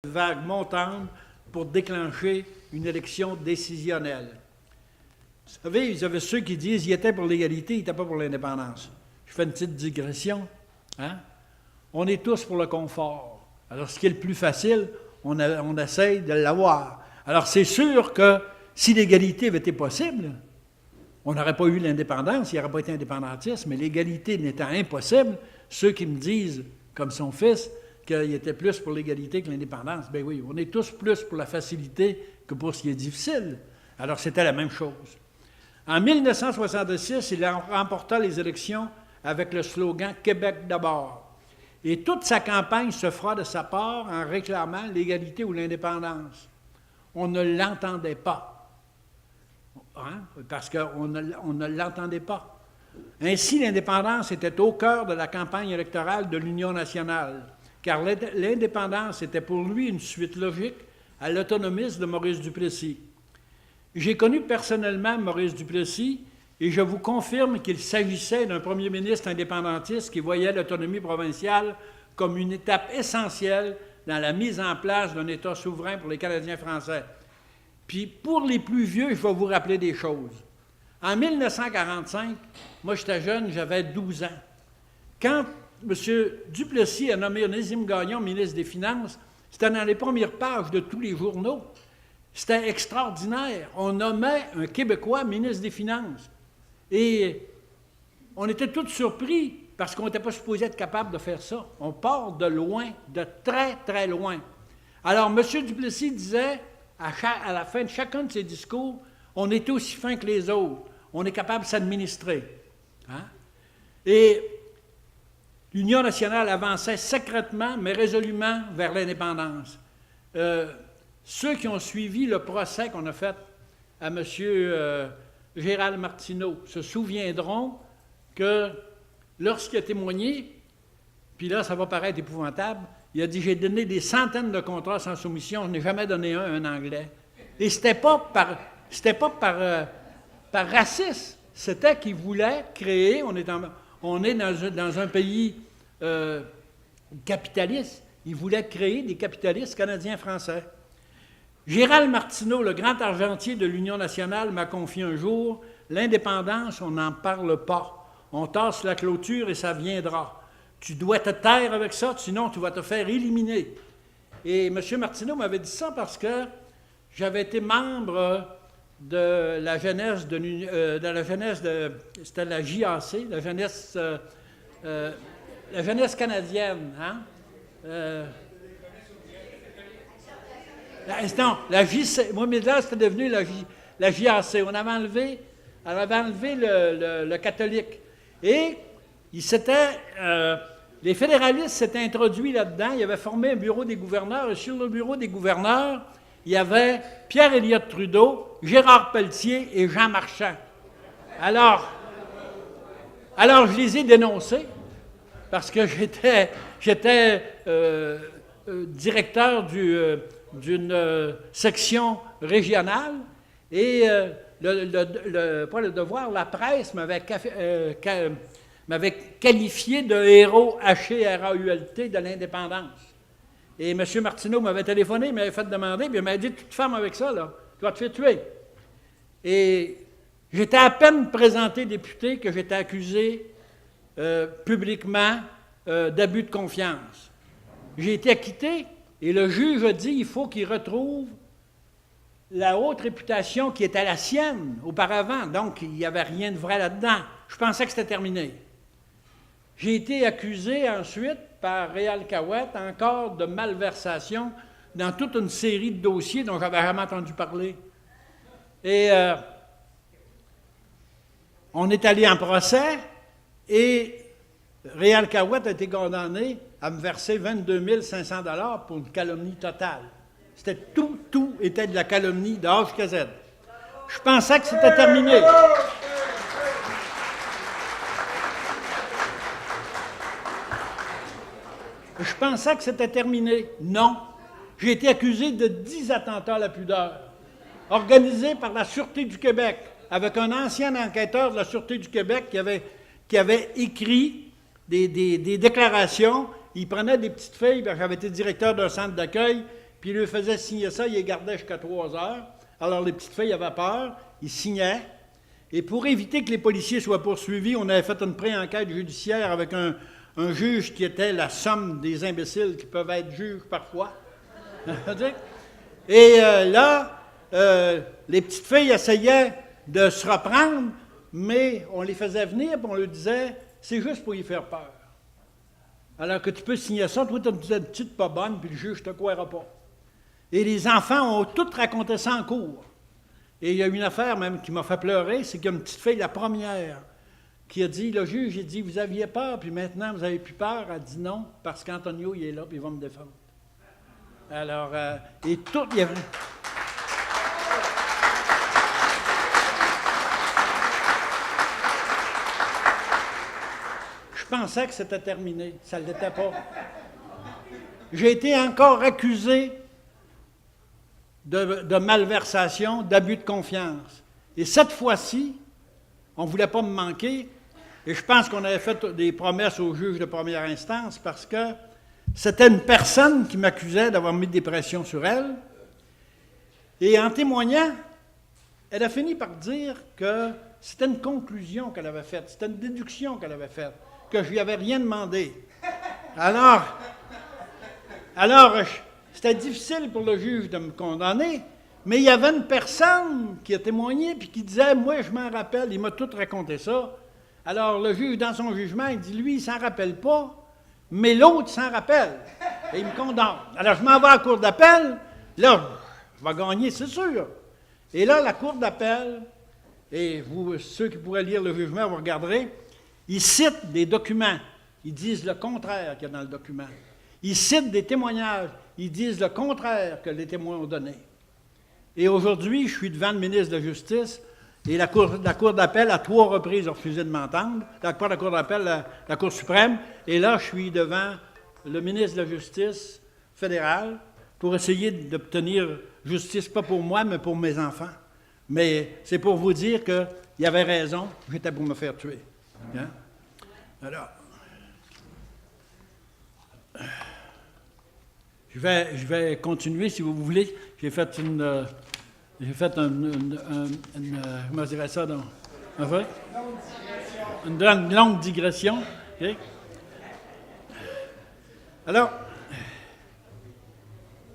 vague montante pour déclencher une élection décisionnelle. Vous savez, il y avait ceux qui disent qu'il était pour l'égalité, il n'était pas pour l'indépendance. Je fais une petite digression. Hein? On est tous pour le confort. Alors, ce qui est le plus facile, on essaye de l'avoir. Alors, c'est sûr que si l'égalité avait été possible, on n'aurait pas eu l'indépendance, il n'y aurait pas été indépendantiste, mais l'égalité n'étant impossible, ceux qui me disent, comme son fils, qu'il était plus pour l'égalité que l'indépendance, bien oui, on est tous plus pour la facilité que pour ce qui est difficile. Alors, c'était la même chose. En 1966, il remporta les élections avec le slogan « Québec d'abord ». Et toute sa campagne se fera de sa part en réclamant l'égalité ou l'indépendance. On ne l'entendait pas, hein? Parce qu'on ne l'entendait pas. Ainsi, l'indépendance était au cœur de la campagne électorale de l'Union nationale, car l'indépendance était pour lui une suite logique à l'autonomisme de Maurice Duplessis. J'ai connu personnellement Maurice Duplessis et je vous confirme qu'il s'agissait d'un premier ministre indépendantiste qui voyait l'autonomie provinciale comme une étape essentielle dans la mise en place d'un État souverain pour les Canadiens français. Puis, pour les plus vieux, je vais vous rappeler des choses. En 1945, moi j'étais jeune, j'avais 12 ans. Quand M. Duplessis a nommé Onésime Gagnon ministre des Finances, c'était dans les premières pages de tous les journaux. C'était extraordinaire. On nommait un Québécois ministre des Finances. Et on était tous surpris parce qu'on n'était pas supposé être capable de faire ça. On part de loin, de très, très loin. Alors, M. Duplessis disait, à la fin de chacun de ses discours, on est aussi fin que les autres. On est capable de s'administrer. Hein? Et l'Union nationale avançait secrètement, mais résolument vers l'indépendance. Ceux qui ont suivi le procès qu'on a fait à M. Gérald Martineau se souviendront que lorsqu'il a témoigné, puis là, ça va paraître épouvantable, il a dit « J'ai donné des centaines de contrats sans soumission, je n'ai jamais donné un anglais. » Et c'était pas par racisme, c'était qu'il voulait créer, on est dans un pays capitaliste, il voulait créer des capitalistes canadiens-français. Gérald Martineau, le grand argentier de l'Union nationale, m'a confié un jour « L'indépendance, on n'en parle pas. On tasse la clôture et ça viendra. Tu dois te taire avec ça, sinon tu vas te faire éliminer. » Et M. Martineau m'avait dit ça parce que j'avais été membre de la jeunesse c'était la JAC, la jeunesse canadienne, hein? Non, la JC, moi, mais là, c'était devenu la JAC. On avait enlevé le catholique. Et les fédéralistes s'étaient introduits là-dedans. Ils avaient formé un bureau des gouverneurs. Et sur le bureau des gouverneurs, il y avait Pierre Elliott Trudeau, Gérard Pelletier et Jean Marchand. Alors je les ai dénoncés parce que j'étais directeur d'une section régionale et pas le devoir, la presse m'avait qualifié de héros H-E-R-A-U-L-T de l'indépendance. Et M. Martineau m'avait téléphoné, il m'avait fait demander, puis il m'avait dit « Tu te fermes avec ça, là, tu vas te faire tuer. » Et j'étais à peine présenté député que j'étais accusé publiquement d'abus de confiance. J'ai été acquitté. Et le juge a dit qu'il faut qu'il retrouve la haute réputation qui était la sienne auparavant. Donc, il n'y avait rien de vrai là-dedans. Je pensais que c'était terminé. J'ai été accusé ensuite par Réal Cahouette encore de malversation dans toute une série de dossiers dont je n'avais jamais entendu parler. Et on est allé en procès et Réal Cahouette a été condamné à me verser 22 500 $ pour une calomnie totale. C'était tout était de la calomnie de A jusqu'à Z. Je pensais que c'était terminé. Je pensais que c'était terminé. Non. J'ai été accusé de 10 attentats à la pudeur, organisés par la Sûreté du Québec, avec un ancien enquêteur de la Sûreté du Québec qui avait écrit des déclarations. Il prenait des petites feuilles, j'avais été directeur d'un centre d'accueil, puis il lui faisait signer ça, il les gardait jusqu'à 3 heures. Alors les petites filles avaient peur, ils signaient. Et pour éviter que les policiers soient poursuivis, on avait fait une pré-enquête judiciaire avec un juge qui était la somme des imbéciles qui peuvent être juges parfois. Et là, les petites filles essayaient de se reprendre, mais on les faisait venir et on leur disait, c'est juste pour y faire peur. Alors que tu peux signer ça, toi tu as une petite pas bonne, puis le juge ne te croira pas. Et les enfants ont tous raconté ça en cours. Et il y a une affaire même qui m'a fait pleurer, c'est qu'il y a une petite fille, la première, qui a dit, le juge, il dit, vous aviez peur, puis maintenant vous n'avez plus peur. Elle dit non, parce qu'Antonio, il est là, puis il va me défendre. Alors, et tout, il y avait... Je pensais que c'était terminé. Ça ne l'était pas. J'ai été encore accusé de malversation, d'abus de confiance. Et cette fois-ci, on ne voulait pas me manquer. Et je pense qu'on avait fait des promesses au juge de première instance parce que c'était une personne qui m'accusait d'avoir mis des pressions sur elle. Et en témoignant, elle a fini par dire que c'était une conclusion qu'elle avait faite, c'était une déduction qu'elle avait faite, que je lui avais rien demandé. Alors, c'était difficile pour le juge de me condamner, mais il y avait une personne qui a témoigné puis qui disait, moi je m'en rappelle, il m'a tout raconté ça. Alors le juge, dans son jugement, il dit, lui, il ne s'en rappelle pas, mais l'autre s'en rappelle. Et il me condamne. Alors je m'en vais à la cour d'appel, là, je vais gagner, c'est sûr. Et là, la cour d'appel, et vous, ceux qui pourraient lire le jugement, vous regarderez, ils citent des documents, ils disent le contraire qu'il y a dans le document. Ils citent des témoignages, ils disent le contraire que les témoins ont donné. Et aujourd'hui, je suis devant le ministre de la Justice, et la Cour d'appel, à 3 reprises, a refusé de m'entendre. Pas la Cour d'appel, la Cour suprême. Et là, je suis devant le ministre de la Justice fédérale pour essayer d'obtenir justice, pas pour moi, mais pour mes enfants. Mais c'est pour vous dire qu'il avait raison, j'étais pour me faire tuer. Hein? Alors, je vais continuer, si vous voulez. J'ai fait une comment je dirais ça, donc? Enfin? Une longue digression. Okay? Alors,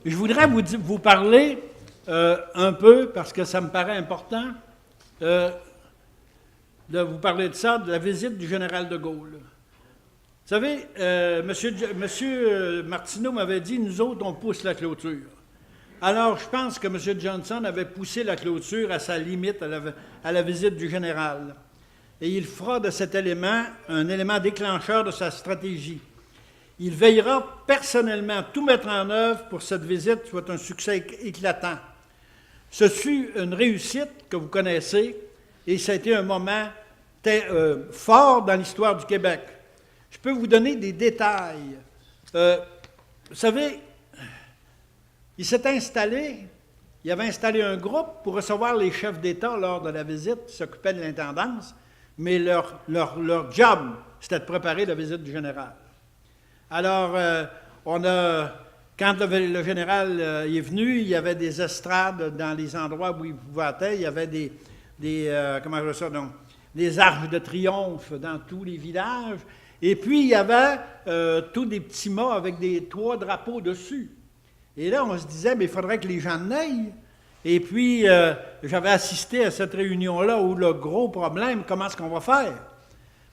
je voudrais vous parler un peu, parce que ça me paraît important, de vous parler de ça, de la visite du général de Gaulle. Vous savez, M. Martineau m'avait dit, nous autres, on pousse la clôture. Alors, je pense que M. Johnson avait poussé la clôture à sa limite à la visite du général. Et il fera de cet élément un élément déclencheur de sa stratégie. Il veillera personnellement à tout mettre en œuvre pour que cette visite soit un succès éclatant. Ce fut une réussite que vous connaissez, et ça a été un moment fort dans l'histoire du Québec. Je peux vous donner des détails. Vous savez, il avait installé un groupe pour recevoir les chefs d'État lors de la visite, qui s'occupaient de l'intendance, mais leur job, c'était de préparer la visite du général. Alors, quand le général est venu, il y avait des estrades dans les endroits où il pouvait être, il y avait des arches de triomphe dans tous les villages, et puis il y avait tous des petits mâts avec 3 drapeaux dessus. Et là, on se disait, mais il faudrait que les gens n'aillent. Et puis, j'avais assisté à cette réunion-là où le gros problème, comment est-ce qu'on va faire?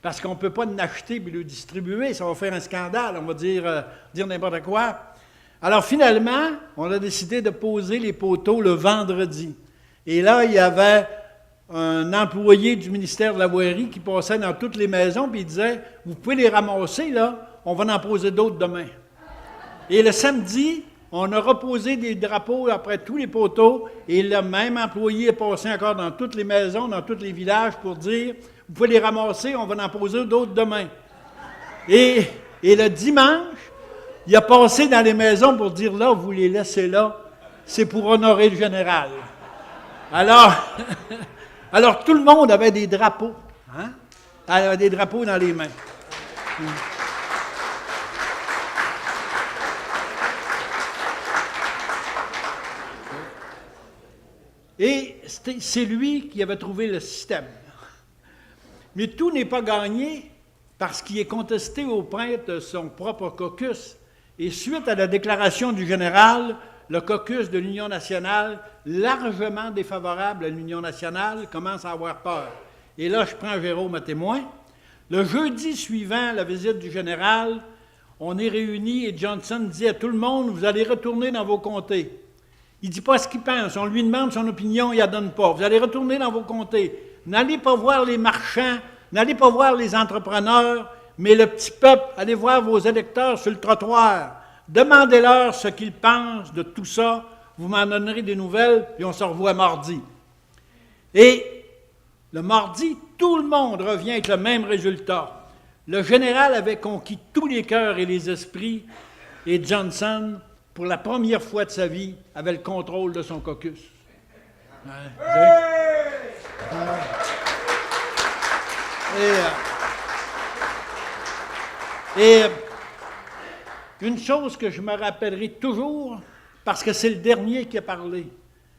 Parce qu'on ne peut pas l'acheter et le distribuer, ça va faire un scandale, on va dire n'importe quoi. Alors finalement, on a décidé de poser les poteaux le vendredi. Et là, il y avait un employé du ministère de la Voirie qui passait dans toutes les maisons, puis il disait, vous pouvez les ramasser, là, on va en poser d'autres demain. Et le samedi, on a reposé des drapeaux après tous les poteaux, et le même employé est passé encore dans toutes les maisons, dans tous les villages pour dire, vous pouvez les ramasser, on va en poser d'autres demain. Et le dimanche, il a passé dans les maisons pour dire, là, vous les laissez là, c'est pour honorer le général. Alors tout le monde avait des drapeaux, hein? avait des drapeaux dans les mains. Et c'est lui qui avait trouvé le système. Mais tout n'est pas gagné parce qu'il est contesté auprès de son propre caucus. Et suite à la déclaration du général, le caucus de l'Union nationale, largement défavorable à l'Union nationale, commence à avoir peur. Et là, je prends Jérôme à témoin. Le jeudi suivant la visite du général, on est réunis et Johnson dit à tout le monde, vous allez retourner dans vos comtés. Il ne dit pas ce qu'il pense. On lui demande son opinion, il ne la donne pas. Vous allez retourner dans vos comtés. N'allez pas voir les marchands, n'allez pas voir les entrepreneurs, mais le petit peuple, allez voir vos électeurs sur le trottoir. Demandez-leur ce qu'ils pensent de tout ça. Vous m'en donnerez des nouvelles, puis on se revoit mardi. Et le mardi, tout le monde revient avec le même résultat. Le général avait conquis tous les cœurs et les esprits, et Johnson, pour la première fois de sa vie, avait le contrôle de son caucus. Et une chose que je me rappellerai toujours, parce que c'est le dernier qui a parlé,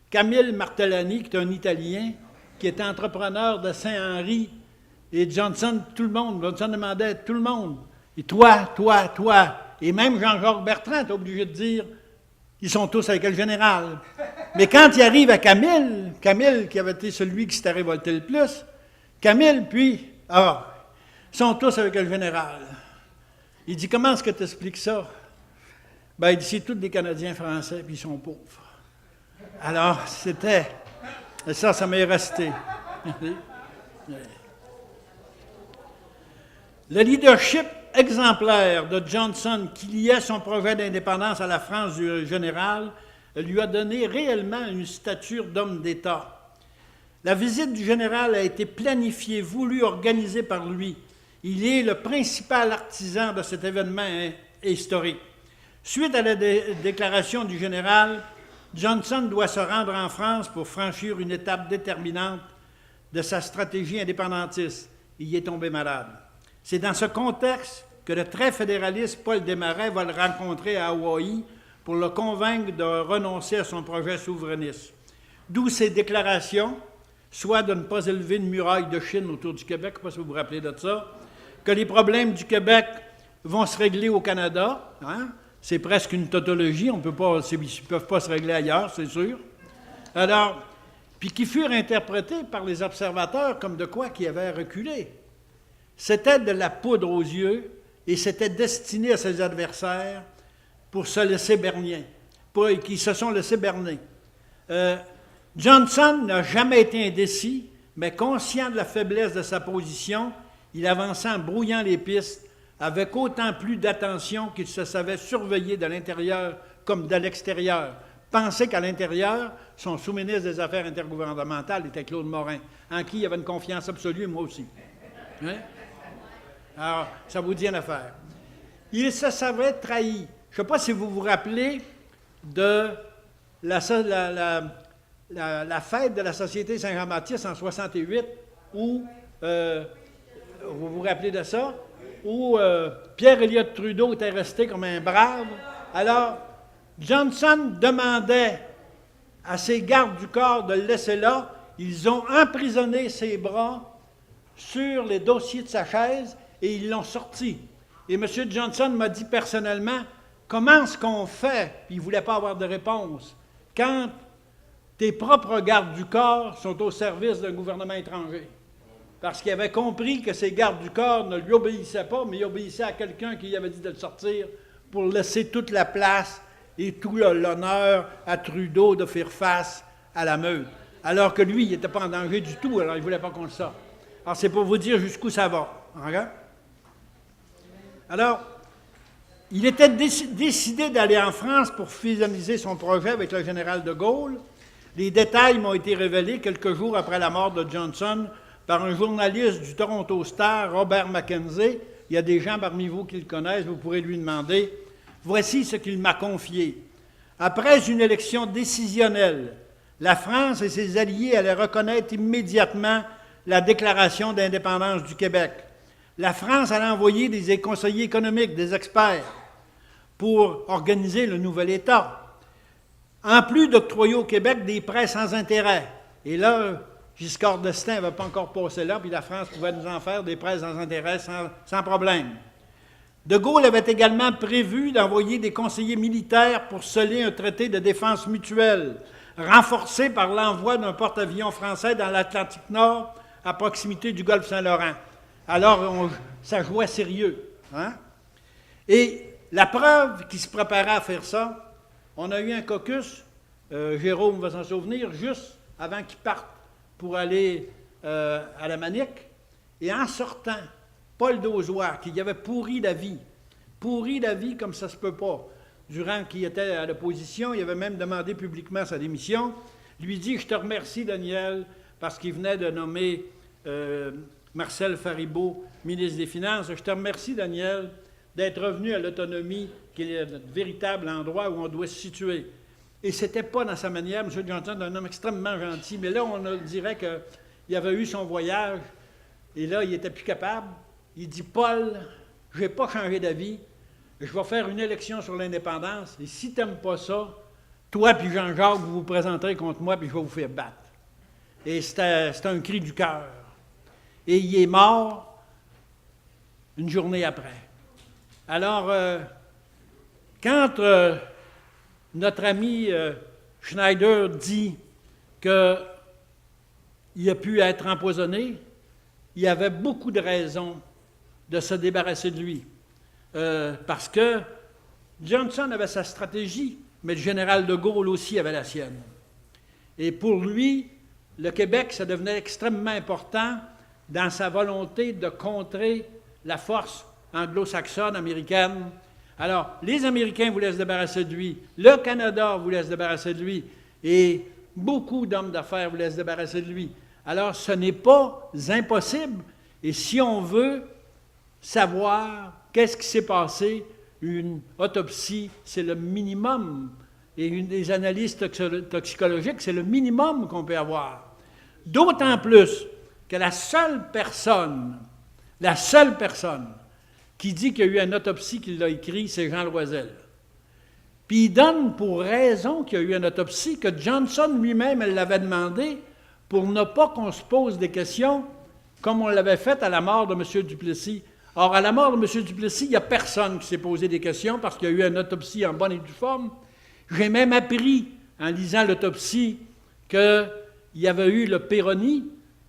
Camille Martellani, qui est un Italien, qui était entrepreneur de Saint-Henri, et Johnson, tout le monde, Johnson demandait à tout le monde, et toi, et même Jean-Jacques Bertrand, t'es obligé de dire, ils sont tous avec le général. Mais quand il arrive à Camille qui avait été celui qui s'était révolté le plus, Camille, puis, ils sont tous avec le général. Il dit, comment est-ce que tu expliques ça? Ben, il dit, c'est tous des Canadiens français, puis ils sont pauvres. Alors, c'était... Et ça m'est resté. Le leadership exemplaire de Johnson, qui liait son projet d'indépendance à la France du général, lui a donné réellement une stature d'homme d'État. La visite du général a été planifiée, voulue, organisée par lui. Il est le principal artisan de cet événement historique. Suite à la déclaration du général, Johnson doit se rendre en France pour franchir une étape déterminante de sa stratégie indépendantiste. Il y est tombé malade. C'est dans ce contexte que le très fédéraliste Paul Desmarais va le rencontrer à Hawaï pour le convaincre de renoncer à son projet souverainiste. D'où ses déclarations, soit de ne pas élever une muraille de Chine autour du Québec, je ne sais pas si vous vous rappelez de ça, que les problèmes du Québec vont se régler au Canada, c'est presque une tautologie, ils ne peuvent pas se régler ailleurs, c'est sûr. Alors, puis qui furent interprétés par les observateurs comme de quoi qui avait reculé. C'était de la poudre aux yeux et c'était destiné à ses adversaires pour se laisser berner, qui se sont laissés berner. Johnson n'a jamais été indécis, mais conscient de la faiblesse de sa position, il avançait en brouillant les pistes avec autant plus d'attention qu'il se savait surveiller de l'intérieur comme de l'extérieur. Pensez qu'à l'intérieur, son sous-ministre des Affaires intergouvernementales était Claude Morin, en qui il avait une confiance absolue, moi aussi. Hein? Alors, ça vous dit une affaire. Il se savait trahi. Je ne sais pas si vous vous rappelez de la fête de la Société Saint-Jean-Baptiste en 68, où, vous vous rappelez de ça, où Pierre-Éliott Trudeau était resté comme un brave. Alors, Johnson demandait à ses gardes du corps de le laisser là. Ils ont emprisonné ses bras sur les dossiers de sa chaise et ils l'ont sorti. Et M. Johnson m'a dit personnellement, comment est-ce qu'on fait, puis il ne voulait pas avoir de réponse, quand tes propres gardes du corps sont au service d'un gouvernement étranger? Parce qu'il avait compris que ses gardes du corps ne lui obéissaient pas, mais il obéissait à quelqu'un qui lui avait dit de le sortir pour laisser toute la place et tout l'honneur à Trudeau de faire face à la meute. Alors que lui, il n'était pas en danger du tout, alors il ne voulait pas qu'on le sorte. Alors, c'est pour vous dire jusqu'où ça va. Regarde. Alors, il était décidé d'aller en France pour finaliser son projet avec le général de Gaulle. Les détails m'ont été révélés quelques jours après la mort de Johnson par un journaliste du Toronto Star, Robert Mackenzie. Il y a des gens parmi vous qui le connaissent, vous pourrez lui demander. Voici ce qu'il m'a confié. Après une élection décisionnelle, la France et ses alliés allaient reconnaître immédiatement la déclaration d'indépendance du Québec. La France allait envoyer des conseillers économiques, des experts, pour organiser le nouvel État. en plus d'octroyer au Québec des prêts sans intérêt. Et là, Giscard d'Estaing n'avait pas encore passé là, puis la France pouvait nous en faire des prêts sans intérêt sans problème. De Gaulle avait également prévu d'envoyer des conseillers militaires pour sceller un traité de défense mutuelle, renforcé par l'envoi d'un porte-avions français dans l'Atlantique Nord, à proximité du golfe Saint-Laurent. Alors, ça jouait sérieux. Hein? Et la preuve qu'il se préparait à faire ça, on a eu un caucus, Jérôme va s'en souvenir, juste avant qu'il parte pour aller à la Manique. Et en sortant, Paul Dauzois, qui avait pourri la vie comme ça se peut pas, durant qu'il était à l'opposition, il avait même demandé publiquement sa démission, lui dit « Je te remercie, Daniel, parce qu'il venait de nommer Marcel Faribault, ministre des Finances. Je te remercie, Daniel, d'être revenu à l'autonomie, qui est le véritable endroit où on doit se situer. » Et ce n'était pas dans sa manière, M. Johnson est un homme extrêmement gentil, mais là, on dirait qu'il avait eu son voyage, et là, il n'était plus capable. Il dit « Paul, je n'ai pas changé d'avis, je vais faire une élection sur l'indépendance, et si tu n'aimes pas ça, toi puis Jean-Jacques, vous vous présenterez contre moi, puis je vais vous faire battre. » Et c'était un cri du cœur. Et il est mort une journée après. Alors, quand notre ami Schneider dit qu'il a pu être empoisonné, il y avait beaucoup de raisons de se débarrasser de lui. Parce que Johnson avait sa stratégie, mais le général de Gaulle aussi avait la sienne. Et pour lui, le Québec, ça devenait extrêmement important dans sa volonté de contrer la force anglo-saxonne, américaine. Alors, les Américains voulaient se débarrasser de lui, le Canada voulait se débarrasser de lui, et beaucoup d'hommes d'affaires voulaient se débarrasser de lui. Alors, ce n'est pas impossible, et si on veut savoir qu'est-ce qui s'est passé, une autopsie, c'est le minimum, et des analyses toxicologiques, c'est le minimum qu'on peut avoir. D'autant plus que la seule personne qui dit qu'il y a eu une autopsie qui l'a écrit, c'est Jean Loisel. Puis il donne pour raison qu'il y a eu une autopsie que Johnson lui-même l'avait demandé pour ne pas qu'on se pose des questions comme on l'avait fait à la mort de M. Duplessis. Or, à la mort de M. Duplessis, il n'y a personne qui s'est posé des questions parce qu'il y a eu une autopsie en bonne et due forme. J'ai même appris, en lisant l'autopsie, qu'il y avait eu le Peyronie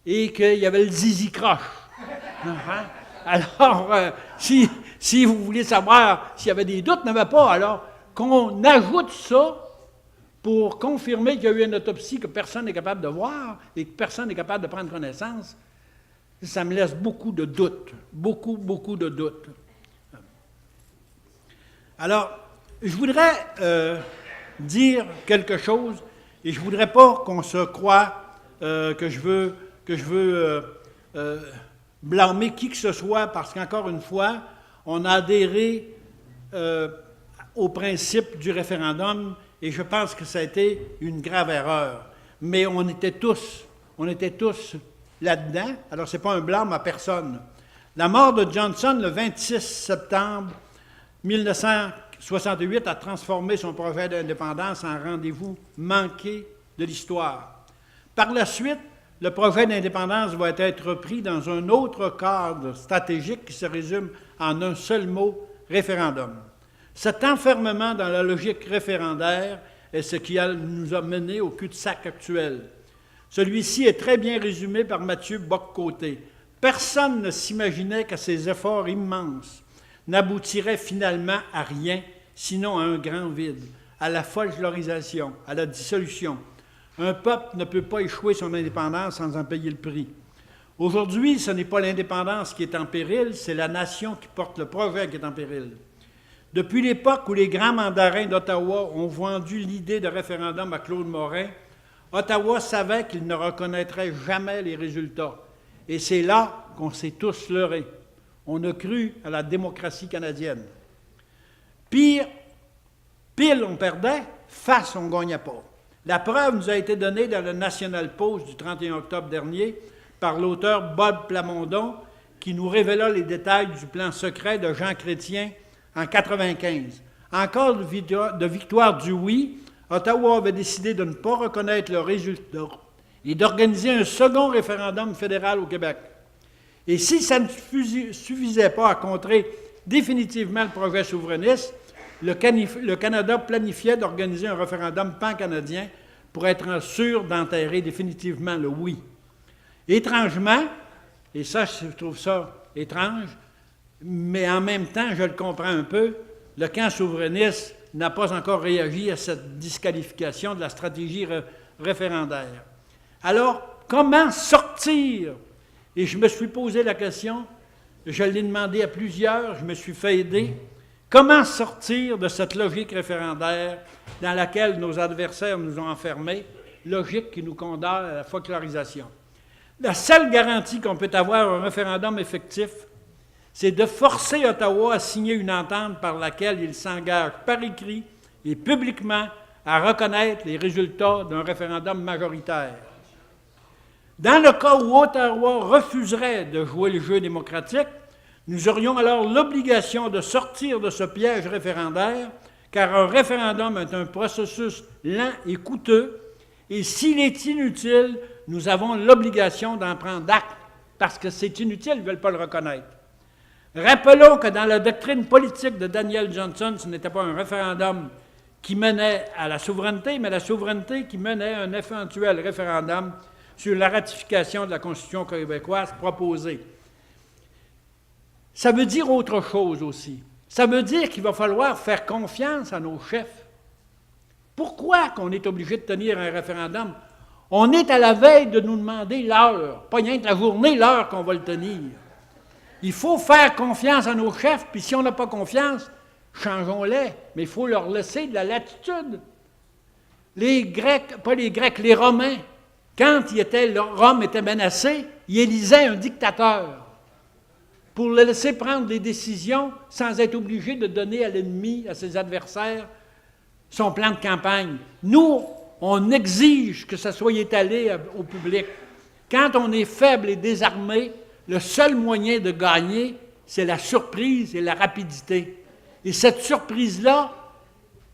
et qu'il y avait le zizi-croche. Alors, si vous voulez savoir s'il y avait des doutes, il n'y en avait pas. Alors, qu'on ajoute ça pour confirmer qu'il y a eu une autopsie que personne n'est capable de voir et que personne n'est capable de prendre connaissance, ça me laisse beaucoup de doutes. Beaucoup, beaucoup de doutes. Alors, je voudrais dire quelque chose et je ne voudrais pas qu'on se croie que je veux blâmer qui que ce soit parce qu'encore une fois, on a adhéré au principe du référendum et je pense que ça a été une grave erreur. Mais on était tous là-dedans, alors ce n'est pas un blâme à personne. La mort de Johnson le 26 septembre 1968 a transformé son projet d'indépendance en rendez-vous manqué de l'histoire. Par la suite, le projet d'indépendance va être repris dans un autre cadre stratégique qui se résume en un seul mot, référendum. Cet enfermement dans la logique référendaire est ce qui nous a menés au cul-de-sac actuel. Celui-ci est très bien résumé par Mathieu Bock-Côté. Personne ne s'imaginait que ces efforts immenses n'aboutiraient finalement à rien, sinon à un grand vide, à la folklorisation, à la dissolution. Un peuple ne peut pas échouer son indépendance sans en payer le prix. Aujourd'hui, ce n'est pas l'indépendance qui est en péril, c'est la nation qui porte le projet qui est en péril. Depuis l'époque où les grands mandarins d'Ottawa ont vendu l'idée de référendum à Claude Morin, Ottawa savait qu'il ne reconnaîtrait jamais les résultats. Et c'est là qu'on s'est tous leurrés. On a cru à la démocratie canadienne. Pire, pile on perdait, face on ne gagnait pas. La preuve nous a été donnée dans le National Post du 31 octobre dernier par l'auteur Bob Plamondon qui nous révéla les détails du plan secret de Jean Chrétien en 1995. En cas de victoire du oui, Ottawa avait décidé de ne pas reconnaître le résultat et d'organiser un second référendum fédéral au Québec. Et si ça ne suffisait pas à contrer définitivement le projet souverainiste, le Canada planifiait d'organiser un référendum pan-canadien pour être sûr d'enterrer définitivement le oui. Étrangement, et ça, je trouve ça étrange, mais en même temps, je le comprends un peu, le camp souverainiste n'a pas encore réagi à cette disqualification de la stratégie référendaire. Alors, comment sortir? Et je me suis posé la question, je l'ai demandé à plusieurs, je me suis fait aider. Comment sortir de cette logique référendaire dans laquelle nos adversaires nous ont enfermés, logique qui nous condamne à la folklorisation? La seule garantie qu'on peut avoir un référendum effectif, c'est de forcer Ottawa à signer une entente par laquelle il s'engage par écrit et publiquement à reconnaître les résultats d'un référendum majoritaire. Dans le cas où Ottawa refuserait de jouer le jeu démocratique, nous aurions alors l'obligation de sortir de ce piège référendaire, car un référendum est un processus lent et coûteux, et s'il est inutile, nous avons l'obligation d'en prendre acte, parce que c'est inutile, ils ne veulent pas le reconnaître. Rappelons que dans la doctrine politique de Daniel Johnson, ce n'était pas un référendum qui menait à la souveraineté, mais la souveraineté qui menait à un éventuel référendum sur la ratification de la Constitution québécoise proposée. Ça veut dire autre chose aussi. Ça veut dire qu'il va falloir faire confiance à nos chefs. Pourquoi qu'on est obligé de tenir un référendum? On est à la veille de nous demander l'heure, pas rien que la journée, l'heure qu'on va le tenir. Il faut faire confiance à nos chefs, puis si on n'a pas confiance, changeons-les, mais il faut leur laisser de la latitude. Les Grecs, pas les Grecs, les Romains, quand Rome était menacée, ils élisaient un dictateur pour le laisser prendre des décisions sans être obligé de donner à l'ennemi, à ses adversaires, son plan de campagne. Nous, on exige que ça soit étalé au public. Quand on est faible et désarmé, le seul moyen de gagner, c'est la surprise et la rapidité. Et cette surprise-là,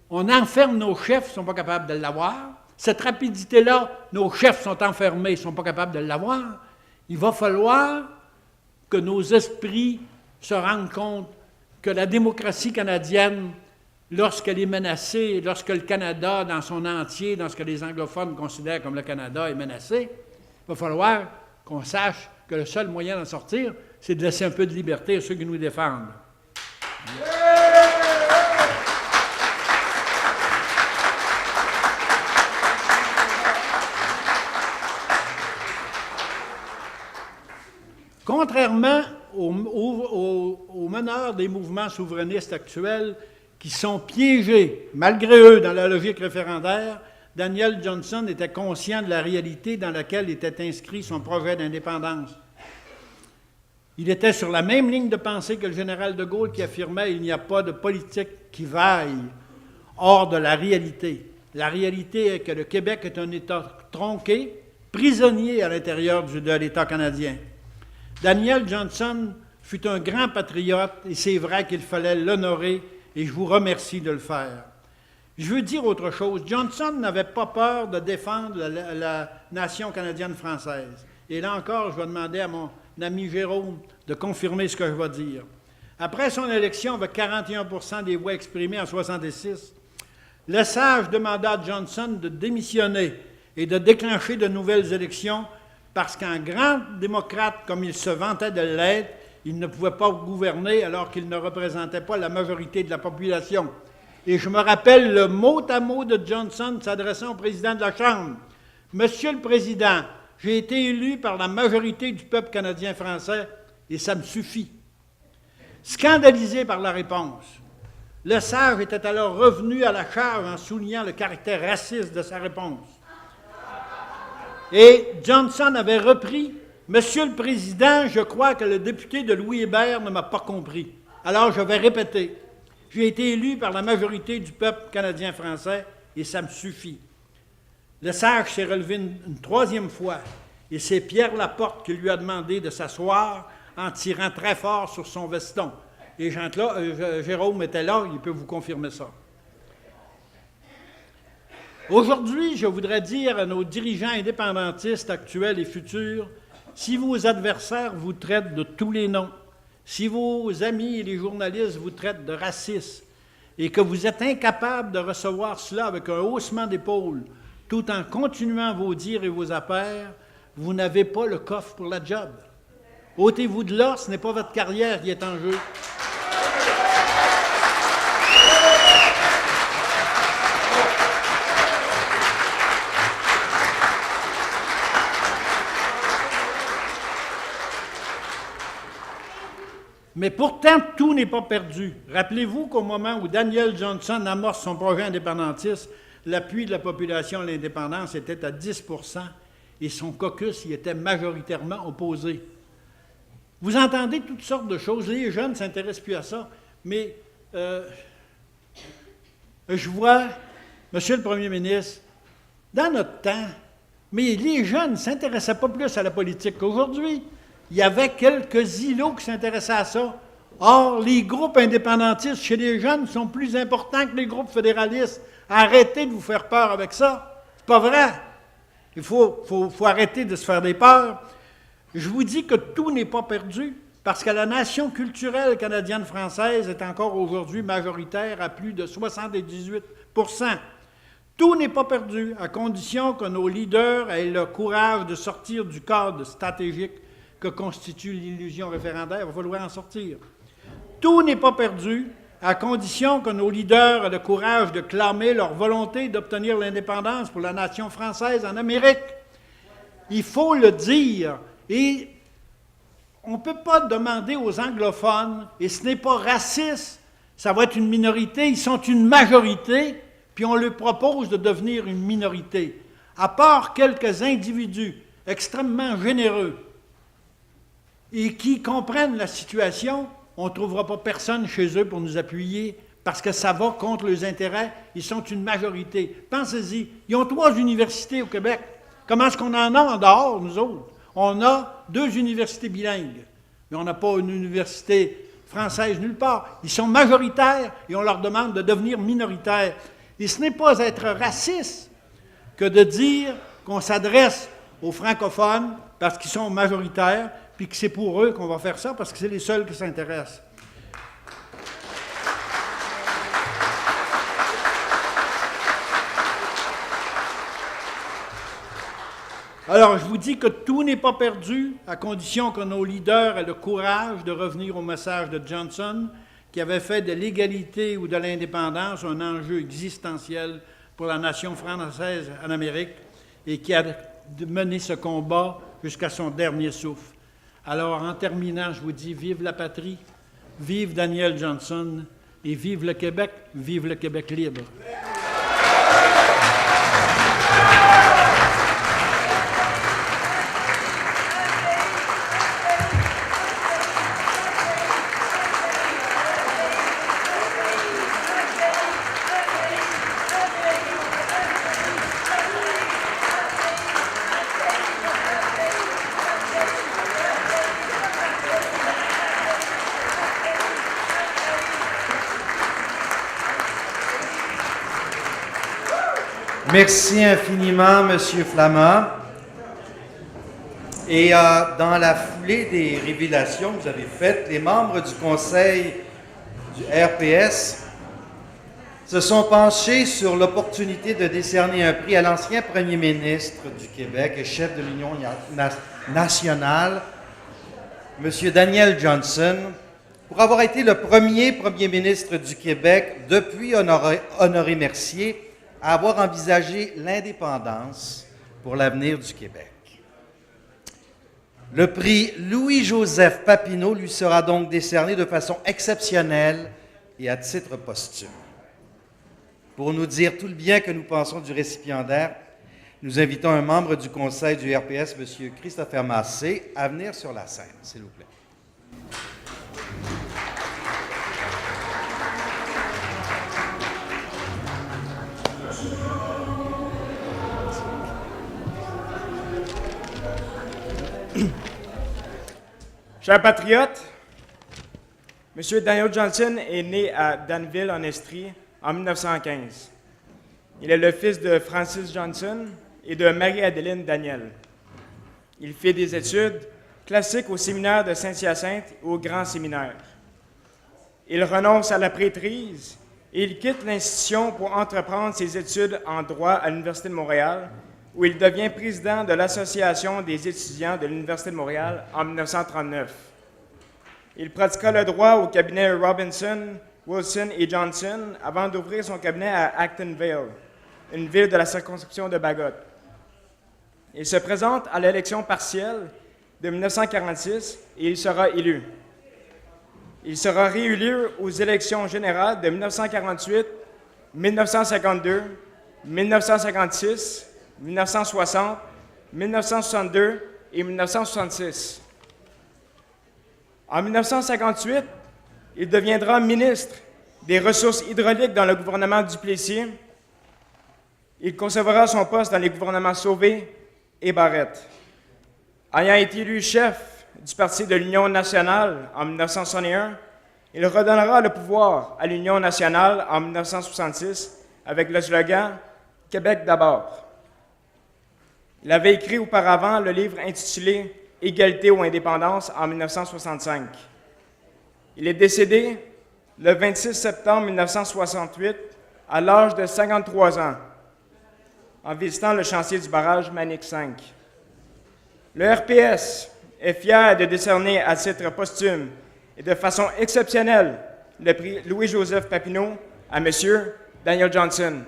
on enferme nos chefs, ils ne sont pas capables de l'avoir. Cette rapidité-là, nos chefs sont enfermés, ils ne sont pas capables de l'avoir. Il va falloir que nos esprits se rendent compte que la démocratie canadienne, lorsqu'elle est menacée, lorsque le Canada dans son entier, dans ce que les anglophones considèrent comme le Canada, est menacé, il va falloir qu'on sache que le seul moyen d'en sortir, c'est de laisser un peu de liberté à ceux qui nous défendent. Contrairement aux meneurs des mouvements souverainistes actuels qui sont piégés, malgré eux, dans la logique référendaire, Daniel Johnson était conscient de la réalité dans laquelle était inscrit son projet d'indépendance. Il était sur la même ligne de pensée que le général de Gaulle qui affirmait « Il n'y a pas de politique qui vaille hors de la réalité ». La réalité est que le Québec est un État tronqué, prisonnier à l'intérieur de l'État canadien. Daniel Johnson fut un grand patriote et c'est vrai qu'il fallait l'honorer et je vous remercie de le faire. Je veux dire autre chose. Johnson n'avait pas peur de défendre la nation canadienne-française. Et là encore, je vais demander à mon ami Jérôme de confirmer ce que je vais dire. Après son élection, avec 41% des voix exprimées en 1966, Lesage demanda à Johnson de démissionner et de déclencher de nouvelles élections parce qu'un grand démocrate, comme il se vantait de l'être, il ne pouvait pas gouverner alors qu'il ne représentait pas la majorité de la population. Et je me rappelle le mot à mot de Johnson s'adressant au président de la Chambre. « Monsieur le Président, j'ai été élu par la majorité du peuple canadien-français et ça me suffit. » Scandalisé par la réponse, Lesage était alors revenu à la charge en soulignant le caractère raciste de sa réponse. Et Johnson avait repris « Monsieur le Président, je crois que le député de Louis Hébert ne m'a pas compris. Alors je vais répéter. J'ai été élu par la majorité du peuple canadien-français et ça me suffit. » Lesage s'est relevé une troisième fois et c'est Pierre Laporte qui lui a demandé de s'asseoir en tirant très fort sur son veston. Et Jérôme était là, il peut vous confirmer ça. Aujourd'hui, je voudrais dire à nos dirigeants indépendantistes actuels et futurs, si vos adversaires vous traitent de tous les noms, si vos amis et les journalistes vous traitent de racistes et que vous êtes incapables de recevoir cela avec un haussement d'épaule, tout en continuant vos dires et vos affaires, vous n'avez pas le coffre pour la job. Ôtez-vous de là, ce n'est pas votre carrière qui est en jeu. Mais pourtant, tout n'est pas perdu. Rappelez-vous qu'au moment où Daniel Johnson amorce son projet indépendantiste, l'appui de la population à l'indépendance était à 10 % et son caucus y était majoritairement opposé. Vous entendez toutes sortes de choses. Les jeunes ne s'intéressent plus à ça. Mais je vois, Monsieur le Premier ministre, dans notre temps, mais les jeunes ne s'intéressaient pas plus à la politique qu'aujourd'hui. Il y avait quelques îlots qui s'intéressaient à ça. Or, les groupes indépendantistes chez les jeunes sont plus importants que les groupes fédéralistes. Arrêtez de vous faire peur avec ça. C'est pas vrai. Il faut arrêter de se faire des peurs. Je vous dis que tout n'est pas perdu, parce que la nation culturelle canadienne-française est encore aujourd'hui majoritaire à plus de 78 %. Tout n'est pas perdu, à condition que nos leaders aient le courage de sortir du cadre stratégique que constitue l'illusion référendaire. Il va falloir en sortir. Tout n'est pas perdu, à condition que nos leaders aient le courage de clamer leur volonté d'obtenir l'indépendance pour la nation française en Amérique. Il faut le dire. Et on ne peut pas demander aux anglophones, et ce n'est pas raciste, ça va être une minorité, ils sont une majorité, puis on leur propose de devenir une minorité. À part quelques individus extrêmement généreux et qui comprennent la situation, on ne trouvera pas personne chez eux pour nous appuyer parce que ça va contre leurs intérêts. Ils sont une majorité. Pensez-y, ils ont 3 universités au Québec. Comment est-ce qu'on en a en dehors, nous autres? On a 2 universités bilingues, mais on n'a pas une université française nulle part. Ils sont majoritaires et on leur demande de devenir minoritaires. Et ce n'est pas être raciste que de dire qu'on s'adresse aux francophones parce qu'ils sont majoritaires, puis que c'est pour eux qu'on va faire ça, parce que c'est les seuls qui s'intéressent. Alors, je vous dis que tout n'est pas perdu, à condition que nos leaders aient le courage de revenir au message de Johnson, qui avait fait de l'égalité ou de l'indépendance un enjeu existentiel pour la nation française en Amérique, et qui a mené ce combat jusqu'à son dernier souffle. Alors, en terminant, je vous dis, vive la patrie, vive Daniel Johnson, et vive le Québec libre. Merci infiniment, M. Flamand. Et dans la foulée des révélations que vous avez faites, les membres du Conseil du RPS se sont penchés sur l'opportunité de décerner un prix à l'ancien premier ministre du Québec et chef de l'Union nationale, M. Daniel Johnson, pour avoir été le premier premier ministre du Québec depuis Honoré Mercier à avoir envisagé l'indépendance pour l'avenir du Québec. Le prix Louis-Joseph Papineau lui sera donc décerné de façon exceptionnelle et à titre posthume. Pour nous dire tout le bien que nous pensons du récipiendaire, nous invitons un membre du Conseil du RPS, M. Christopher Massé, à venir sur la scène, s'il vous plaît. Chers patriotes, M. Daniel Johnson est né à Danville, en Estrie, en 1915. Il est le fils de Francis Johnson et de Marie-Adeline Daniel. Il fait des études classiques au séminaire de Saint-Hyacinthe et au Grand Séminaire. Il renonce à la prêtrise et il quitte l'institution pour entreprendre ses études en droit à l'Université de Montréal, où il devient président de l'Association des étudiants de l'Université de Montréal en 1939. Il pratiqua le droit au cabinet Robinson, Wilson et Johnson avant d'ouvrir son cabinet à Acton Vale, une ville de la circonscription de Bagot. Il se présente à l'élection partielle de 1946 et il sera élu. Il sera réélu aux élections générales de 1948, 1952, 1956, 1960, 1962 et 1966. En 1958, il deviendra ministre des Ressources hydrauliques dans le gouvernement Duplessis. Il conservera son poste dans les gouvernements Sauvé et Barrette. Ayant été élu chef du Parti de l'Union nationale en 1961, il redonnera le pouvoir à l'Union nationale en 1966 avec le slogan « Québec d'abord ». Il avait écrit auparavant le livre intitulé « Égalité ou indépendance » en 1965. Il est décédé le 26 septembre 1968 à l'âge de 53 ans en visitant le chantier du barrage Manic 5. Le RPS est fier de décerner à titre posthume et de façon exceptionnelle le prix Louis-Joseph Papineau à M. Daniel Johnson.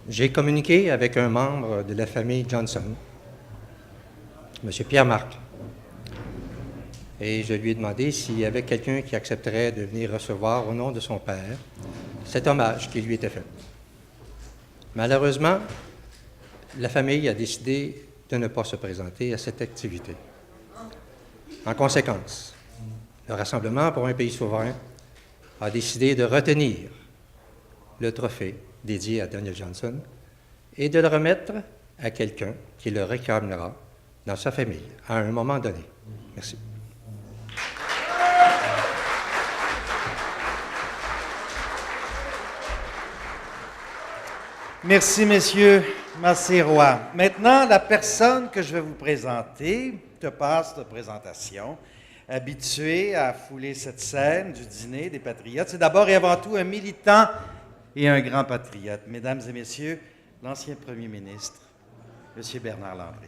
J'ai communiqué avec un membre de la famille Johnson, M. Pierre-Marc, et je lui ai demandé s'il y avait quelqu'un qui accepterait de venir recevoir au nom de son père cet hommage qui lui était fait. Malheureusement, la famille a décidé de ne pas se présenter à cette activité. En conséquence, le Rassemblement pour un pays souverain a décidé de retenir le trophée dédié à Daniel Johnson et de le remettre à quelqu'un qui le réclamera dans sa famille à un moment donné. Merci. Merci, messieurs Massé-Roy. Maintenant, la personne que je vais vous présenter te passe de présentation. Habitué à fouler cette scène du dîner des Patriotes, c'est d'abord et avant tout un militant et un grand patriote. Mesdames et messieurs, l'ancien premier ministre, M. Bernard Landry.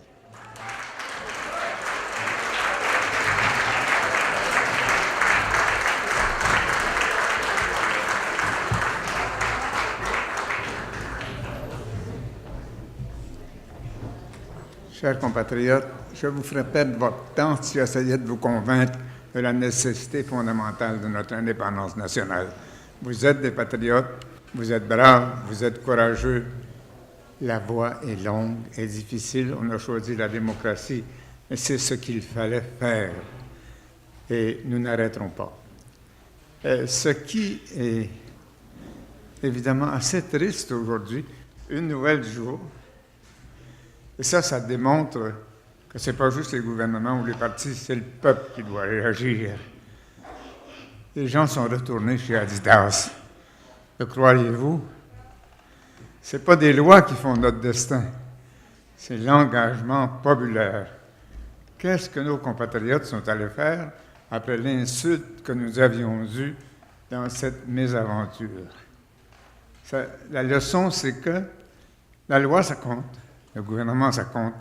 Chers compatriotes, je vous ferai perdre votre temps si j'essayais de vous convaincre de la nécessité fondamentale de notre indépendance nationale. Vous êtes des patriotes, vous êtes braves, vous êtes courageux. La voie est longue et difficile. On a choisi la démocratie, mais c'est ce qu'il fallait faire. Et nous n'arrêterons pas. Ce qui est évidemment assez triste aujourd'hui, une nouvelle du jour, et ça démontre que ce n'est pas juste les gouvernements ou les partis, c'est le peuple qui doit réagir. Les gens sont retournés chez Adidas. Le croyez-vous? Ce n'est pas des lois qui font notre destin, c'est l'engagement populaire. Qu'est-ce que nos compatriotes sont allés faire après l'insulte que nous avions eue dans cette mésaventure? La leçon, c'est que la loi, ça compte, le gouvernement, ça compte,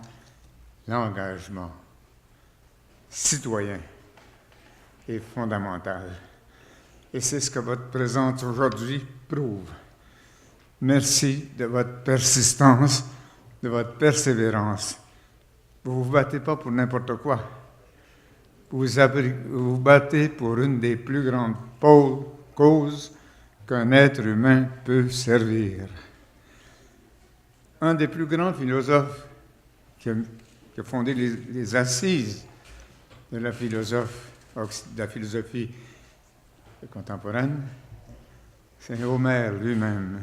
l'engagement citoyen est fondamental. Et c'est ce que votre présence aujourd'hui prouve. Merci de votre persistance, de votre persévérance. Vous ne vous battez pas pour n'importe quoi. vous battez pour une des plus grandes causes qu'un être humain peut servir. Un des plus grands philosophes qui a fondé les assises de la philosophie contemporaine, c'est Homère lui-même,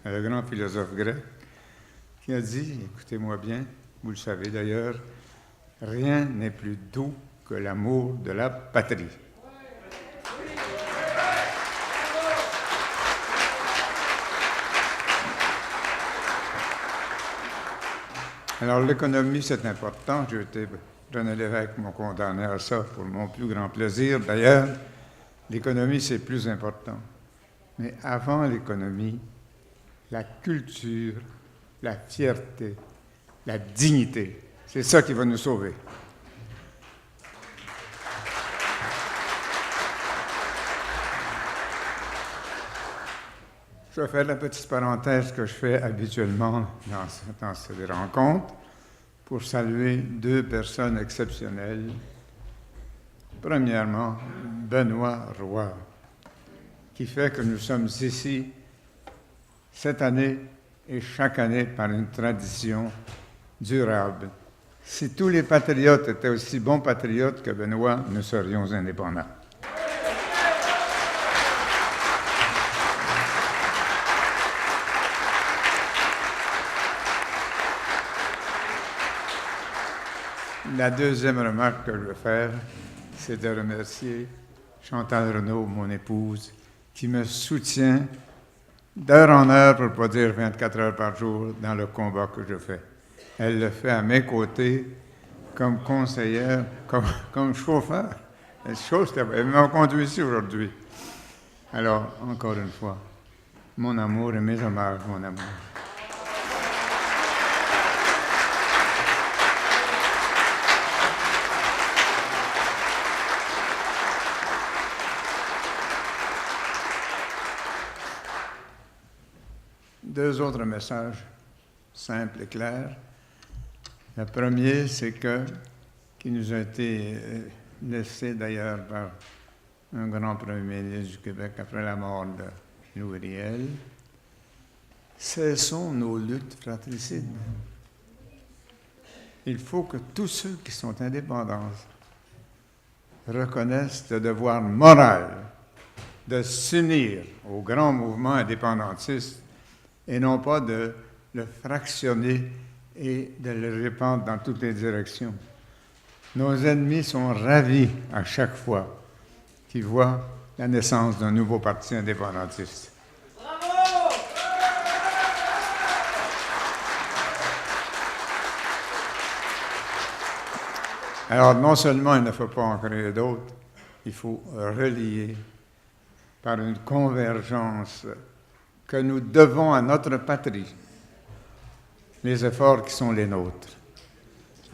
le grand philosophe grec, qui a dit, écoutez-moi bien, vous le savez d'ailleurs, rien n'est plus doux que l'amour de la patrie. Alors, l'économie, c'est important. René Lévesque m'a condamné à ça pour mon plus grand plaisir. D'ailleurs, l'économie, c'est plus important. Mais avant l'économie, la culture, la fierté, la dignité, c'est ça qui va nous sauver. Je vais faire la petite parenthèse que je fais habituellement dans ces rencontres pour saluer deux personnes exceptionnelles. Premièrement, Benoît Roy, qui fait que nous sommes ici cette année et chaque année par une tradition durable. Si tous les patriotes étaient aussi bons patriotes que Benoît, nous serions indépendants. La deuxième remarque que je veux faire, c'est de remercier Chantal Renaud, mon épouse, qui me soutient d'heure en heure, pour ne pas dire 24 heures par jour, dans le combat que je fais. Elle le fait à mes côtés, comme conseillère, comme chauffeur. Elle m'a conduit ici aujourd'hui. Alors, encore une fois, mon amour et mes hommages, mon amour. Deux autres messages simples et clairs. Le premier, c'est qui nous a été laissé d'ailleurs par un grand premier ministre du Québec après la mort de Louis Riel. Cessons nos luttes fratricides. Il faut que tous ceux qui sont indépendants reconnaissent le devoir moral de s'unir au grand mouvement indépendantiste et non pas de le fractionner et de le répandre dans toutes les directions. Nos ennemis sont ravis à chaque fois qu'ils voient la naissance d'un nouveau parti indépendantiste. Bravo! Alors, non seulement il ne faut pas en créer d'autres, il faut relier par une convergence que nous devons à notre patrie, les efforts qui sont les nôtres.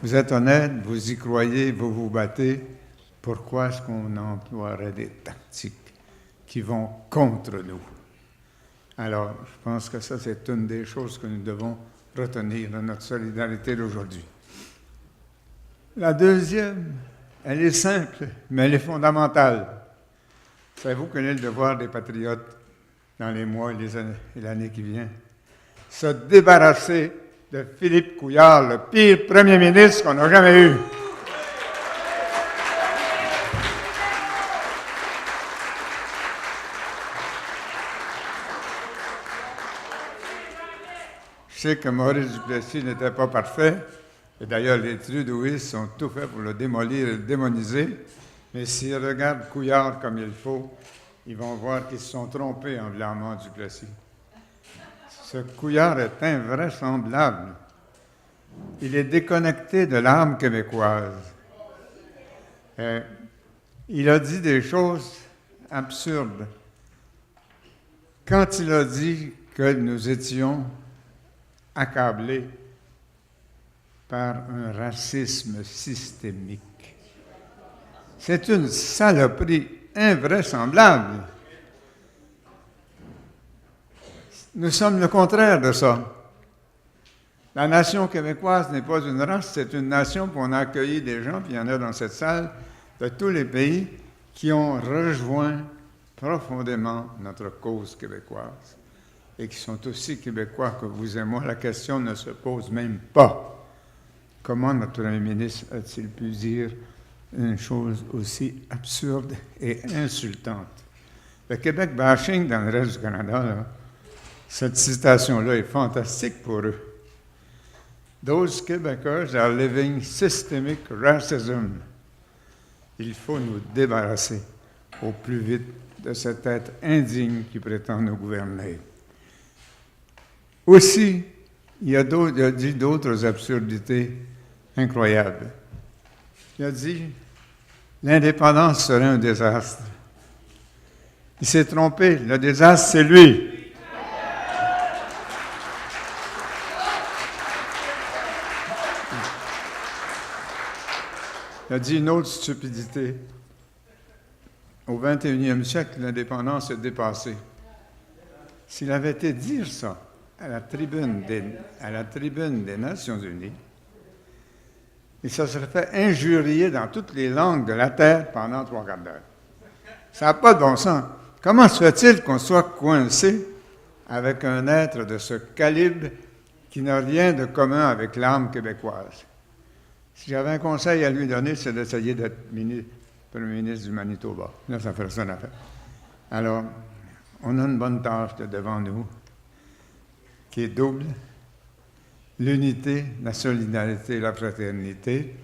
Vous êtes honnête, vous y croyez, vous vous battez. Pourquoi est-ce qu'on emploierait des tactiques qui vont contre nous? Alors, je pense que ça, c'est une des choses que nous devons retenir dans notre solidarité d'aujourd'hui. La deuxième, elle est simple, mais elle est fondamentale. Savez-vous quel est le devoir des patriotes dans les mois et l'année qui vient? Se débarrasser de Philippe Couillard, le pire premier ministre qu'on a jamais eu. Je sais que Maurice Duplessis n'était pas parfait, et d'ailleurs les Trudeauistes ont tout fait pour le démolir et le démoniser, mais s'ils regardent Couillard comme il faut, ils vont voir qu'ils se sont trompés en blâmant Duplessis. Ce Couillard est invraisemblable. Il est déconnecté de l'âme québécoise. Il a dit des choses absurdes. Quand il a dit que nous étions accablés par un racisme systémique, c'est une saloperie invraisemblable. Nous sommes le contraire de ça. La nation québécoise n'est pas une race, c'est une nation, puis on a accueilli des gens, puis il y en a dans cette salle, de tous les pays qui ont rejoint profondément notre cause québécoise et qui sont aussi québécois que vous et moi. La question ne se pose même pas. Comment notre Premier ministre a-t-il pu dire une chose aussi absurde et insultante? Le Québec bashing dans le reste du Canada, là, cette citation-là est fantastique pour eux. Those Québécois are living systemic racism. Il faut nous débarrasser au plus vite de cet être indigne qui prétend nous gouverner. Aussi, il a dit d'autres absurdités incroyables. Il a dit l'indépendance serait un désastre. Il s'est trompé. Le désastre, c'est lui. Il a dit une autre stupidité. Au 21e siècle, l'indépendance est dépassée. S'il avait été dire ça à la tribune des Nations Unies, il se serait fait injurier dans toutes les langues de la Terre pendant 3 quarts d'heure. Ça n'a pas de bon sens. Comment se fait-il qu'on soit coincé avec un être de ce calibre qui n'a rien de commun avec l'âme québécoise? Si j'avais un conseil à lui donner, c'est d'essayer d'être Premier ministre du Manitoba. Là, ça ferait son affaire. Alors, on a une bonne tâche devant nous, qui est double. L'unité, la solidarité, la fraternité,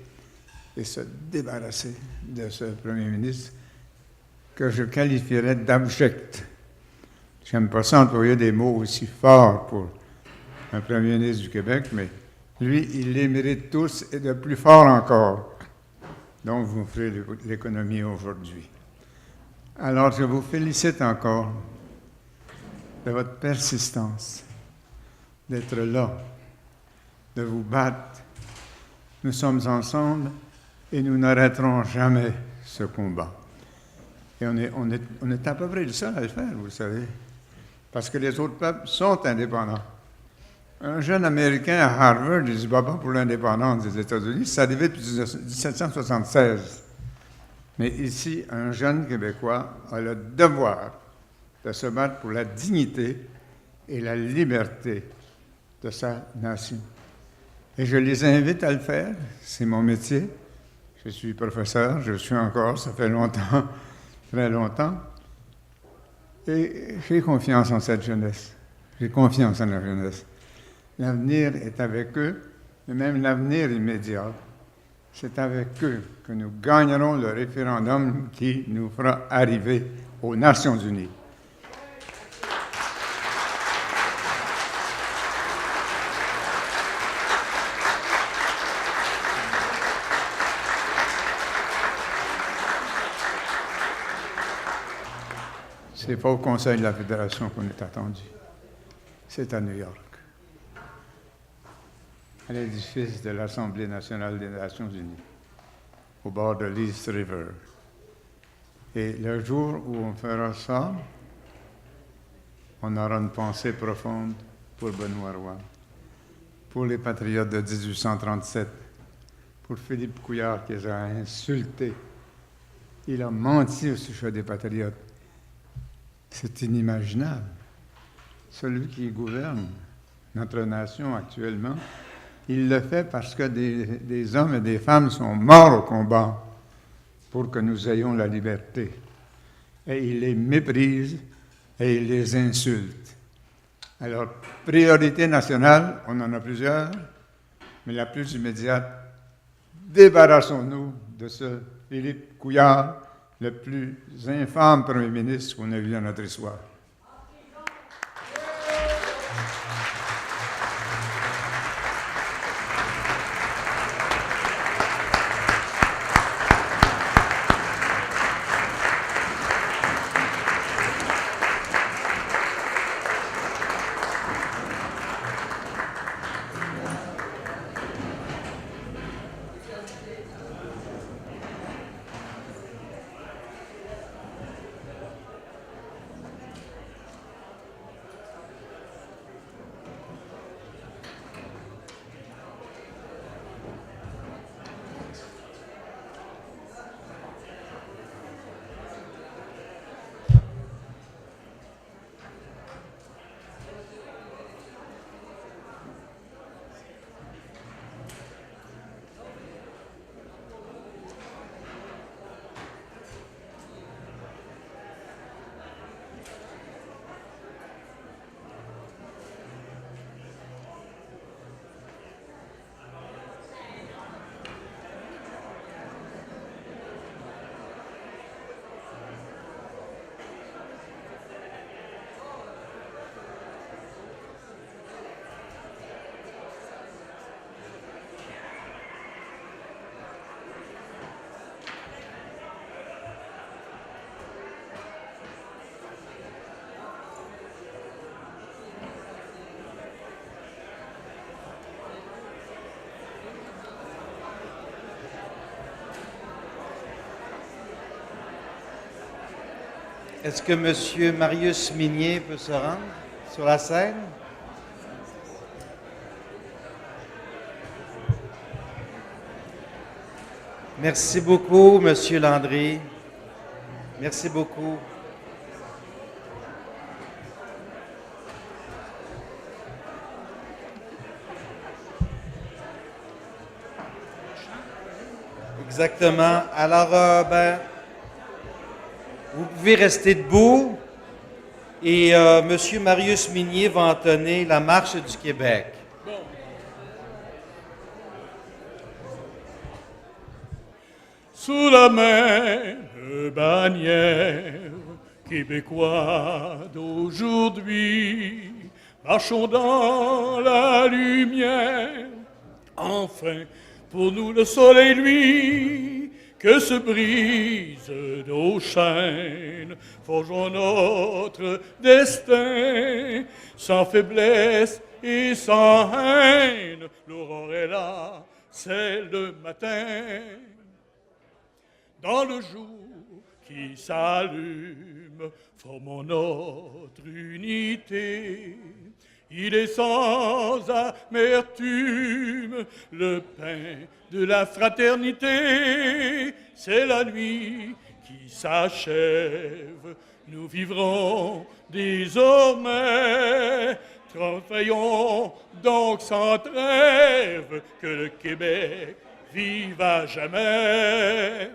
et se débarrasser de ce Premier ministre que je qualifierais d'abject. J'aime pas ça employer des mots aussi forts pour un Premier ministre du Québec, mais lui, il les mérite tous et de plus fort encore. Donc, vous ferez l'économie aujourd'hui. Alors, je vous félicite encore de votre persistance, d'être là, de vous battre. Nous sommes ensemble et nous n'arrêterons jamais ce combat. Et on est à peu près le seul à le faire, vous le savez, parce que les autres peuples sont indépendants. Un jeune Américain à Harvard, il se bat pas pour l'indépendance des États-Unis, c'est arrivé depuis 1776. Mais ici, un jeune Québécois a le devoir de se battre pour la dignité et la liberté de sa nation. Et je les invite à le faire, c'est mon métier. Je suis professeur, je suis encore, ça fait longtemps, très longtemps. Et j'ai confiance en cette jeunesse. J'ai confiance en la jeunesse. L'avenir est avec eux, et même l'avenir immédiat. C'est avec eux que nous gagnerons le référendum qui nous fera arriver aux Nations unies. C'est pas au Conseil de la Fédération qu'on est attendu. C'est à New York, à l'édifice de l'Assemblée nationale des Nations unies, au bord de l'East River. Et le jour où on fera ça, on aura une pensée profonde pour Benoît Roy, pour les patriotes de 1837, pour Philippe Couillard qui les a insultés. Il a menti au sujet des patriotes. C'est inimaginable. Celui qui gouverne notre nation actuellement, il le fait parce que des hommes et des femmes sont morts au combat pour que nous ayons la liberté. Et il les méprise et il les insulte. Alors, priorité nationale, on en a plusieurs, mais la plus immédiate, débarrassons-nous de ce Philippe Couillard, le plus infâme premier ministre qu'on ait vu dans notre histoire. Est-ce que M. Marius Minier peut se rendre sur la scène? Merci beaucoup, M. Landry. Merci beaucoup. Exactement. Alors, vous pouvez rester debout et M. Marius Minier va entonner la Marche du Québec. Sous la même bannière québécois d'aujourd'hui, marchons dans la lumière. Enfin, pour nous le soleil, lui, que se brisent nos chaînes, forgeons notre destin, sans faiblesse et sans haine. L'aurore est là, c'est le matin. Dans le jour qui s'allume, formons notre unité. Il est sans amertume le pain de la fraternité. C'est la nuit qui s'achève. Nous vivrons désormais. Travaillons donc sans trêve. Que le Québec vive à jamais.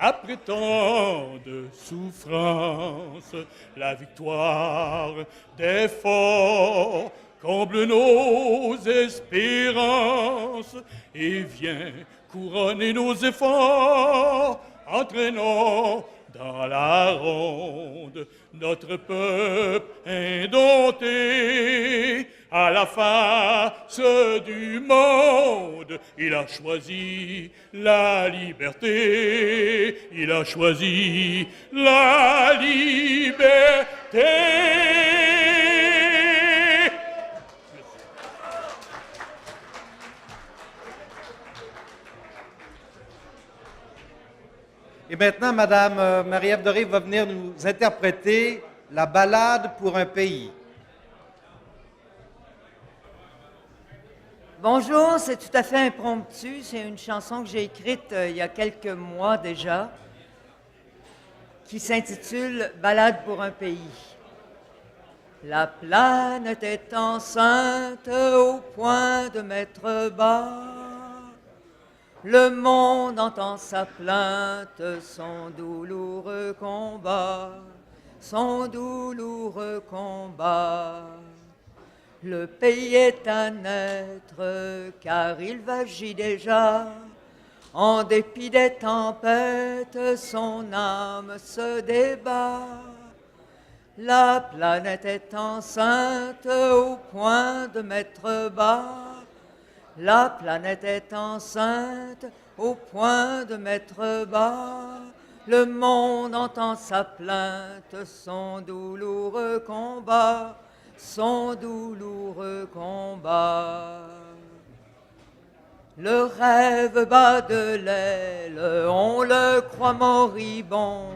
Après tant de souffrances, la victoire des forts comble nos espérances et vient couronner nos efforts, entraînant dans la ronde notre peuple indompté. À la face du monde, il a choisi la liberté. Il a choisi la liberté. Et maintenant, Madame Marie-Ève Doré va venir nous interpréter la ballade pour un pays. Bonjour, c'est tout à fait impromptu. C'est une chanson que j'ai écrite il y a quelques mois déjà, qui s'intitule « Ballade pour un pays ». La planète est enceinte au point de mettre bas. Le monde entend sa plainte, son douloureux combat, son douloureux combat. Le pays est à naître, car il vagit déjà. En dépit des tempêtes, son âme se débat. La planète est enceinte au point de mettre bas. La planète est enceinte au point de mettre bas. Le monde entend sa plainte, son douloureux combat. Son douloureux combat. Le rêve bat de l'aile, on le croit moribond.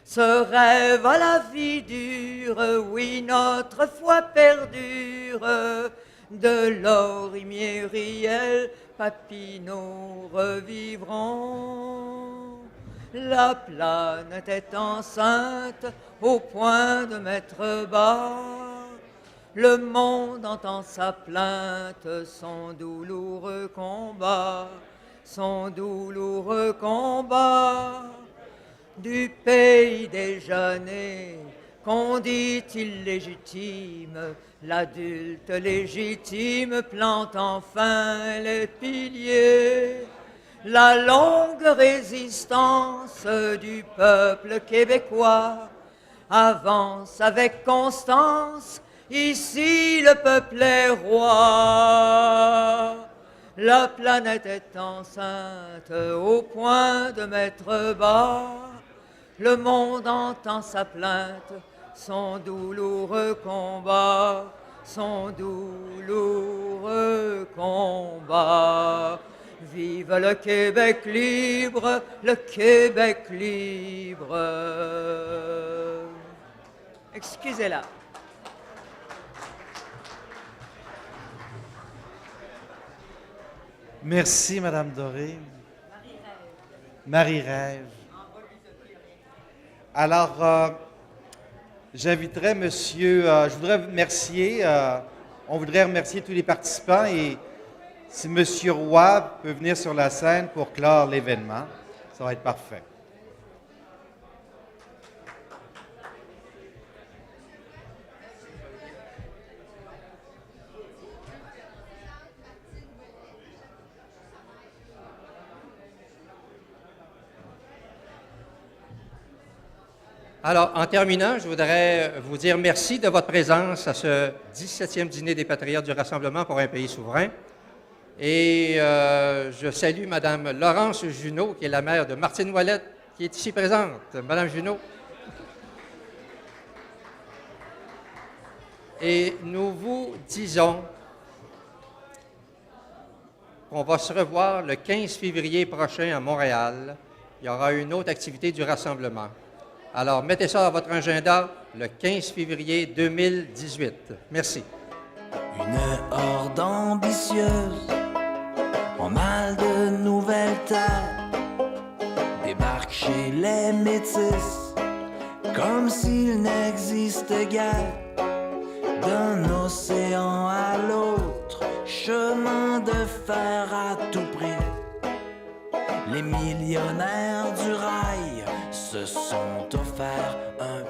Ce rêve à la vie dure, oui, notre foi perdure. De l'or myriel, Papineau revivront. La planète est enceinte au point de mettre bas. Le monde entend sa plainte, son douloureux combat, son douloureux combat. Du pays déjà né, qu'on dit illégitime, l'adulte légitime plante enfin les piliers. La longue résistance du peuple québécois avance avec constance. Ici, le peuple est roi. La planète est enceinte au point de mettre bas. Le monde entend sa plainte, son douloureux combat, son douloureux combat. Vive le Québec libre, le Québec libre. Excusez-la. Merci, Madame Doré. Marie-Rêve. Alors, j'inviterai Monsieur, je voudrais remercier, on voudrait remercier tous les participants et si Monsieur Roy peut venir sur la scène pour clore l'événement, ça va être parfait. Alors, en terminant, je voudrais vous dire merci de votre présence à ce 17e dîner des Patriotes du Rassemblement pour un pays souverain. Et je salue Mme Laurence Junot, qui est la mère de Martine Ouellette, qui est ici présente. Mme Junot. Et nous vous disons qu'on va se revoir le 15 février prochain à Montréal. Il y aura une autre activité du Rassemblement. Alors, mettez ça dans votre agenda, le 15 février 2018. Merci. Une horde ambitieuse, en mal de nouvelles terres, débarque chez les métis, comme s'il n'existait guère. D'un océan à l'autre, chemin de fer à tout prix. Les millionnaires du rail se sont offerts un